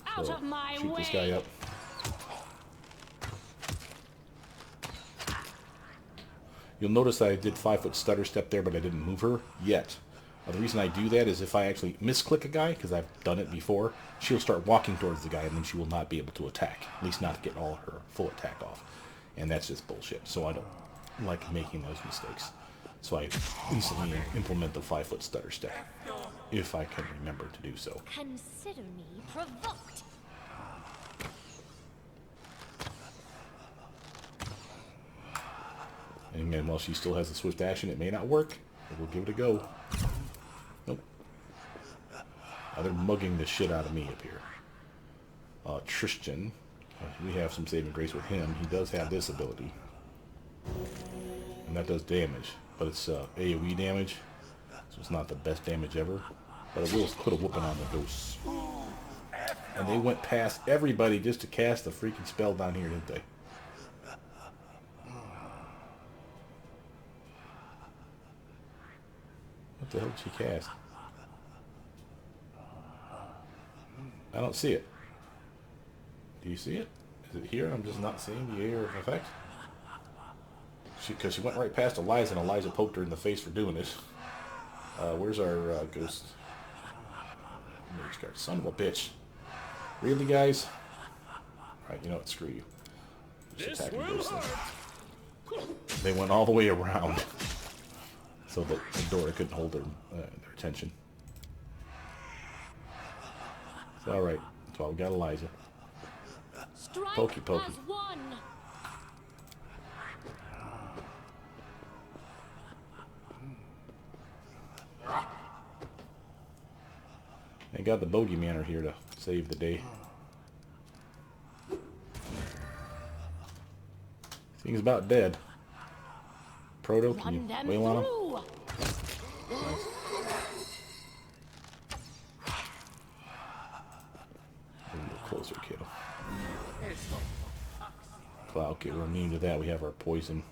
Out So, of my shoot way. this guy up. You'll notice I did 5-foot stutter step there, but I didn't move her yet. The reason I do that is if I actually misclick a guy, because I've done it before, she'll start walking towards the guy, and then she will not be able to attack. At least not to get all her full attack off. And that's just bullshit. So I don't like making those mistakes. So I instantly implement the 5-foot stutter step, if I can remember to do so. Consider me provoked. And again, while she still has a swift action, it may not work, but we'll give it a go. Nope. They're mugging the shit out of me up here. Tristan, we have some saving grace with him. He does have this ability. And that does damage, but it's AoE damage, so it's not the best damage ever. But it will put a whooping on the ghosts. And they went past everybody just to cast the freaking spell down here, didn't they? the hell did she cast? I don't see it. Do you see it? Is it here? I'm just not seeing the area of effect. Because she went right past Eliza, and Eliza poked her in the face for doing it. Where's our ghost? Mage guard. Son of a bitch. Really, guys? Alright, you know what? Screw you. Just attacking ghosts then. They went all the way around so that Dora couldn't hold their attention. It's alright. That's why we got Eliza. Strike Pokey, pokey. as one. They got the bogeyman are here to save the day. Thing's about dead. Proto, can Run them you wail on him? through. Nice. A little closer, kiddo. Cloud, okay, we're immune to that. We have our poison,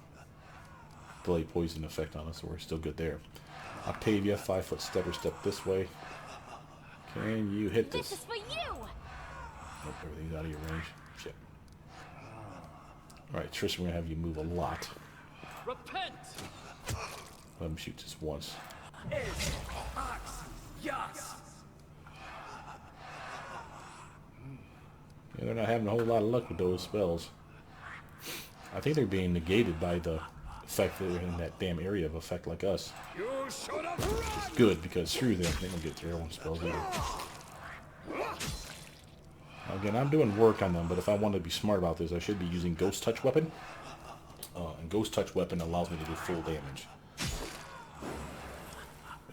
delay poison effect on us, so we're still good there. Octavia, 5 foot stutter step this way. Can you hit This this? is for you. Nope, everything's out of your range. Shit. Alright, Tristan, we're gonna have you move a lot. Repent! Let him shoot just once. Yeah, they're not having a whole lot of luck with those spells. I think they're being negated by the fact that they're in that damn area of effect like us. You should have run! It's good, because through them, they don't get their own spells either. Again, I'm doing work on them, but if I want to be smart about this, I should be using Ghost Touch Weapon. And Ghost Touch Weapon allows me to do full damage.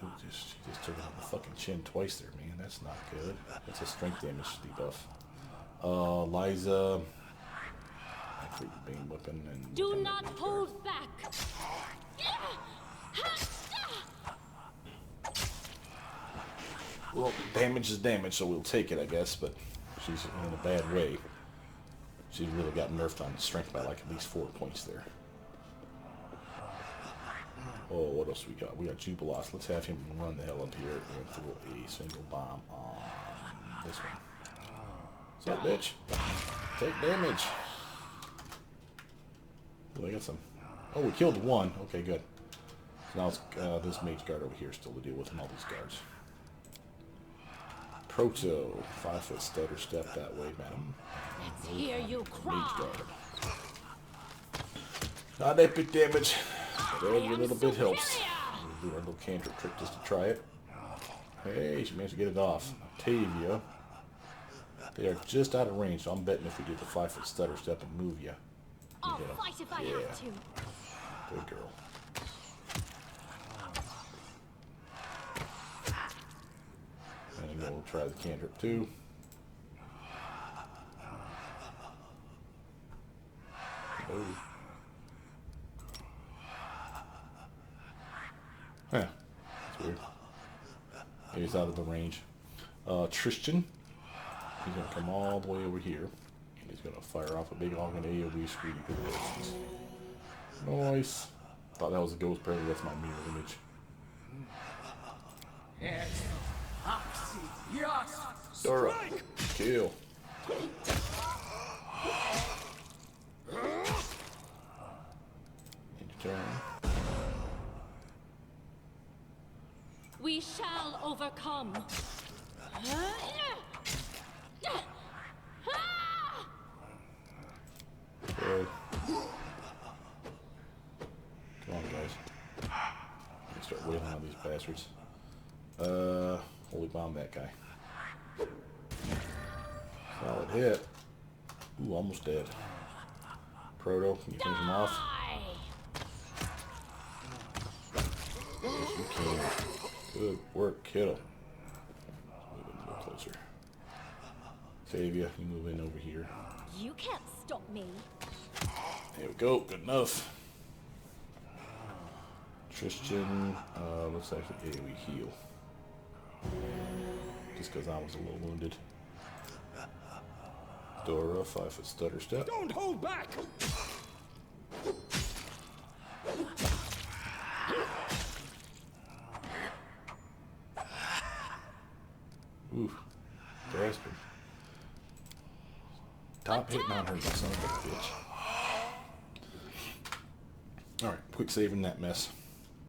Ooh, she just took it on the fucking chin twice there, man. That's not good. That's a strength damage debuff. Liza. Activate the Bane Weapon and... Do not hold back. Well, damage is damage, so we'll take it, I guess, but she's in a bad way. She's really got nerfed on strength by like at least 4 points there. Oh, what else we got? We got Jubilos. Let's have him run the hell up here and throw a single bomb on this one. What's up, bitch? Take damage. Oh, I got some. Oh, we killed one. Okay, good. So now it's this mage guard over here still to deal with, and all these guards. Proto, 5 foot stutter step that way, madam. Let's hear you Mage cry. guard. Not epic damage, but every little bit helps. We'll do our little cantrip trick just to try it. Hey, she managed to get it off. Octavia. They are just out of range, so I'm betting if we do the 5 foot stutter step and move you. I'll fight if I have to. Good girl. And then we'll try the cantrip too. Oh. Huh. That's weird. He's out of the range. Tristan. He's going to come all the way over here. And he's going to fire off a big long AoE screen. Nice. Thought that was a ghost, apparently that's my mirror image. Dora, kill. End your turn. We shall overcome. Good. Come on, guys. Let's start wailing on these bastards. Holy bomb that guy. Solid hit. Ooh, almost dead. Proto, can you finish him off? Yes, you can. Good work, kiddo. Move in a little closer. Octavia, you move in over here. You can't stop me. There we go, good enough. Tristan, let's actually AoE heal. Just because I was a little wounded. Dora, 5 foot stutter step. Don't hold back! Oof. Bastard. Top hitting on her, son of a bitch. Alright, quick saving that mess.